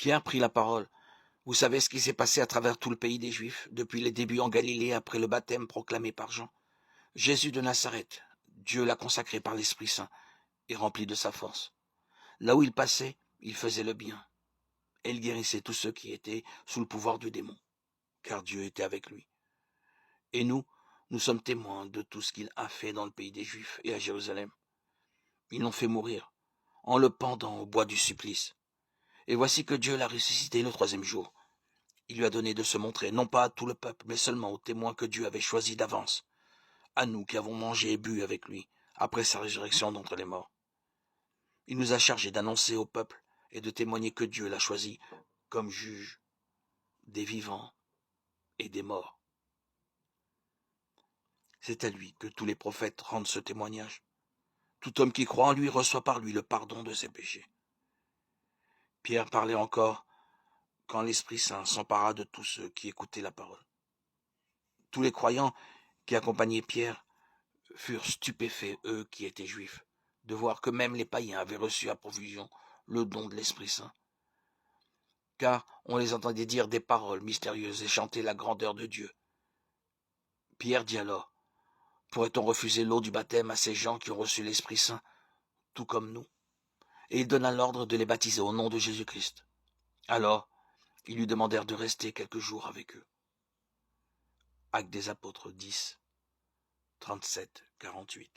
Pierre prit la parole. Vous savez ce qui s'est passé à travers tout le pays des Juifs, depuis les débuts en Galilée après le baptême proclamé par Jean. Jésus de Nazareth, Dieu l'a consacré par l'Esprit Saint et rempli de sa force. Là où il passait, il faisait le bien. Et il guérissait tous ceux qui étaient sous le pouvoir du démon, car Dieu était avec lui. Et nous sommes témoins de tout ce qu'il a fait dans le pays des Juifs et à Jérusalem. Ils l'ont fait mourir, en le pendant au bois du supplice. Et voici que Dieu l'a ressuscité le troisième jour. Il lui a donné de se montrer, non pas à tout le peuple, mais seulement aux témoins que Dieu avait choisis d'avance, à nous qui avons mangé et bu avec lui, après sa résurrection d'entre les morts. Il nous a chargés d'annoncer au peuple et de témoigner que Dieu l'a choisi comme juge des vivants et des morts. C'est à lui que tous les prophètes rendent ce témoignage. Tout homme qui croit en lui reçoit par lui le pardon de ses péchés. Pierre parlait encore quand l'Esprit Saint s'empara de tous ceux qui écoutaient la parole. Tous les croyants qui accompagnaient Pierre furent stupéfaits, eux qui étaient juifs, de voir que même les païens avaient reçu à profusion le don de l'Esprit Saint. Car on les entendait dire des paroles mystérieuses et chanter la grandeur de Dieu. Pierre dit alors, pourrait-on refuser l'eau du baptême à ces gens qui ont reçu l'Esprit Saint, tout comme nous? Et il donna l'ordre de les baptiser au nom de Jésus-Christ. Alors, ils lui demandèrent de rester quelques jours avec eux. Actes des apôtres 10, 37, 48.